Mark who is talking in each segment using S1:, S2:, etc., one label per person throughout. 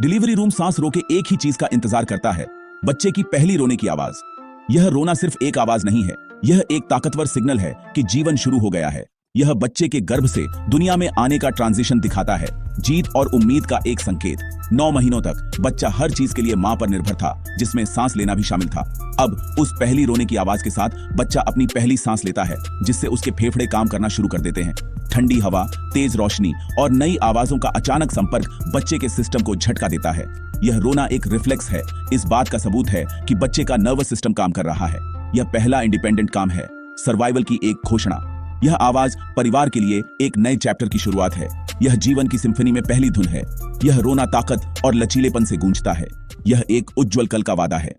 S1: Delivery room सांस रोके एक ही चीज का इंतजार करता है, बच्चे की पहली रोने की आवाज। यह रोना सिर्फ एक आवाज नहीं है, यह एक ताकतवर सिग्नल है कि जीवन शुरू हो गया है। यह बच्चे के गर्भ से दुनिया में आने का ट्रांजिशन दिखाता है, जीत और उम्मीद का एक संकेत। 9 महीनों तक बच्चा हर चीज के लिए मां पर निर्भर था, जिसमें सांस लेना भी शामिल था। अब उस पहली रोने की आवाज के साथ बच्चा अपनी पहली सांस लेता है, जिससे उसके फेफड़े काम करना शुरू कर देते हैं। ठंडी हवा, तेज रोशनी और नई आवाजों का अचानक संपर्क बच्चे के सिस्टम को झटका देता है। यह रोना एक रिफ्लेक्स है, इस बात का सबूत है कि बच्चे का नर्वस सिस्टम काम कर रहा है। यह पहला इंडिपेंडेंट काम है, सर्वाइवल की एक घोषणा। यह आवाज परिवार के लिए एक नए चैप्टर की शुरुआत है। यह जीवन की सिम्फनी में पहली धुन है। यह रोना ताकत और लचीलेपन से गूंजता है। यह एक उज्जवल कल का वादा है।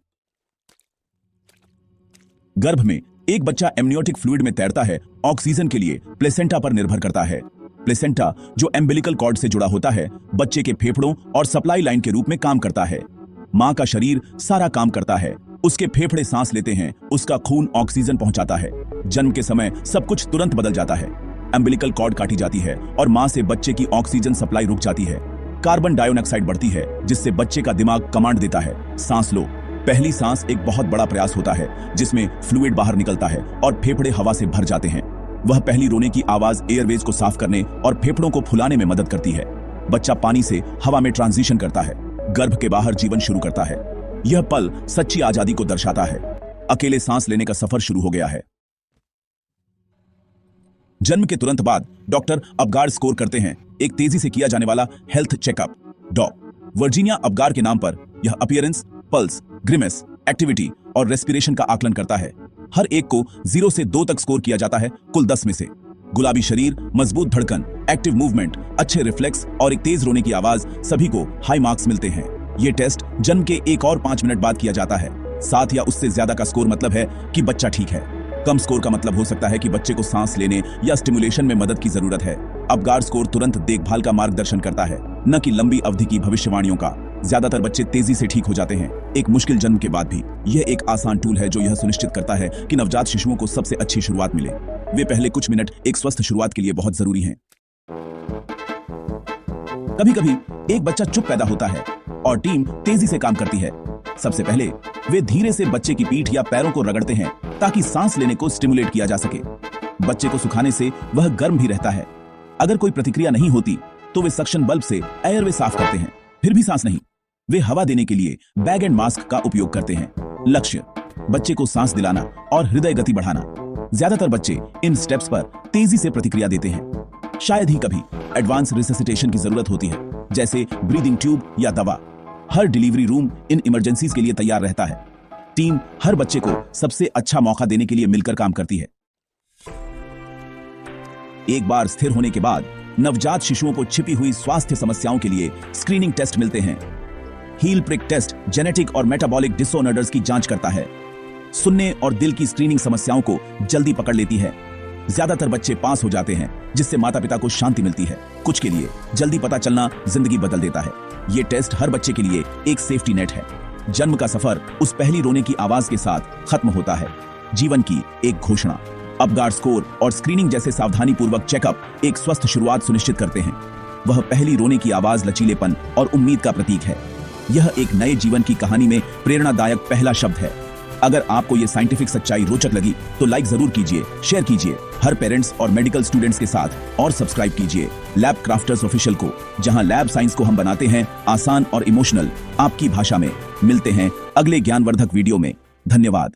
S1: गर्भ में एक बच्चा एमनियोटिक फ्लूइड में तैरता है, ऑक्सीजन के लिए प्लेसेंटा पर निर्भर करता है। प्लेसेंटा, जो एम्बिलिकल कॉर्ड से जुड़ा होता है, बच्चे के फेफड़ों और सप्लाई लाइन के रूप में काम करता है। मां का शरीर सारा काम करता है, उसके फेफड़े सांस लेते हैं, उसका खून ऑक्सीजन पहुंचाता है। जन्म के समय सब कुछ तुरंत बदल जाता है। एम्बिलिकल कॉर्ड काटी जाती है और मां से बच्चे की ऑक्सीजन सप्लाई रुक जाती है। कार्बन डाइऑक्साइड बढ़ती है, जिससे बच्चे का दिमाग कमांड देता है, सांस लो। पहली सांस एक बहुत बड़ा प्रयास होता है, जिसमें फ्लूइड बाहर निकलता है और फेफड़े हवा से भर जाते हैं। वह पहली रोने की आवाज एयरवेज को साफ करने और फेफड़ों को फुलाने में मदद करती है। बच्चा पानी से हवा में ट्रांजिशन करता है, गर्भ के बाहर जीवन शुरू करता है। यह पल सच्ची आजादी को दर्शाता है। अकेले सांस लेने का सफर शुरू हो गया है। जन्म के तुरंत बाद डॉक्टर अपगार स्कोर करते हैं, एक तेजी से किया जाने वाला हेल्थ चेकअप। वर्जीनिया अपगार के नाम पर यह अपीयरेंस, पल्स, ग्रिमेस, एक्टिविटी और रेस्पिरेशन का आकलन करता है। हर एक को 0 से 2 तक स्कोर किया जाता है, कुल 10 में से। गुलाबी शरीर, मजबूत धड़कन, एक्टिव मूवमेंट, अच्छे रिफ्लेक्स और एक तेज रोने की आवाज, सभी को हाई मार्क्स मिलते हैं। ये टेस्ट जन्म के 1 और 5 मिनट बाद किया जाता है। 7 या उससे ज्यादा का स्कोर मतलब है कि बच्चा ठीक है। कम स्कोर का मतलब हो सकता है कि बच्चे को सांस लेने या स्टिमुलेशन में मदद की जरूरत है। अपगार स्कोर तुरंत देखभाल का मार्गदर्शन करता है, न कि लंबी अवधि की भविष्यवाणियों का। ज्यादातर बच्चे तेजी से ठीक हो जाते हैं, एक मुश्किल जन्म के बाद भी। यह एक आसान टूल है जो यह सुनिश्चित करता है कि नवजात शिशुओं को सबसे अच्छी शुरुआत मिले। वे पहले कुछ मिनट एक स्वस्थ शुरुआत के लिए बहुत जरूरी हैं। कभी कभी एक बच्चा चुप पैदा होता है और टीम तेजी से काम करती है। सबसे पहले वे धीरे से बच्चे की पीठ या पैरों को रगड़ते हैं ताकि सांस लेने को स्टिमुलेट किया जा सके। बच्चे को सुखाने से वह गर्म भी रहता है। अगर कोई प्रतिक्रिया नहीं होती तो वे सक्शन बल्ब से एयरवे साफ करते हैं, फिर भी सांस नहीं। वे हवा देने के लिए बैग एंड मास्क का उपयोग करते हैं। लक्ष्य, बच्चे को सांस दिलाना और हृदय गति बढ़ाना। ज्यादातर बच्चे इन स्टेप्स पर तेजी से प्रतिक्रिया देते हैं। शायद ही कभी एडवांस रिससिटेशन की जरूरत होती है, जैसे ब्रीदिंग ट्यूब या दवा। हर डिलीवरी रूम इन इमरजेंसीज के लिए तैयार रहता है। टीम हर बच्चे को सबसे अच्छा मौका देने के लिए मिलकर काम करती है। एक बार स्थिर होने के बाद नवजात शिशुओं को छिपी हुई स्वास्थ्य समस्याओं के लिए स्क्रीनिंग टेस्ट मिलते हैं। हील प्रिक टेस्ट जेनेटिक और मेटाबॉलिक डिसऑर्डर्स की जांच करता है। सुनने और दिल की स्क्रीनिंग समस्याओं को जल्दी पकड़ लेती है। ज्यादातर बच्चे पास हो जाते हैं, जिससे माता पिता को शांति मिलती है। कुछ के लिए जल्दी पता चलना जिंदगी बदल देता है। ये टेस्ट हर बच्चे के लिए एक सेफ्टी नेट है। जन्म का सफर उस पहली रोने की आवाज के साथ खत्म होता है। जीवन की एक घोषणा। अपगार स्कोर और स्क्रीनिंग जैसे सावधानीपूर्वक चेकअप एक स्वस्थ शुरुआत सुनिश्चित करते हैं। वह पहली रोने की आवाज लचीलेपन और उम्मीद का प्रतीक है। यह एक नए जीवन की कहानी में प्रेरणादायक पहला शब्द है। अगर आपको यह साइंटिफिक सच्चाई रोचक लगी तो लाइक जरूर कीजिए, शेयर कीजिए हर पेरेंट्स और मेडिकल स्टूडेंट्स के साथ, और सब्सक्राइब कीजिए लैब क्राफ्टर्स ऑफिशियल को, जहां लैब साइंस को हम बनाते हैं आसान और इमोशनल, आपकी भाषा में। मिलते हैं अगले ज्ञानवर्धक वीडियो में। धन्यवाद।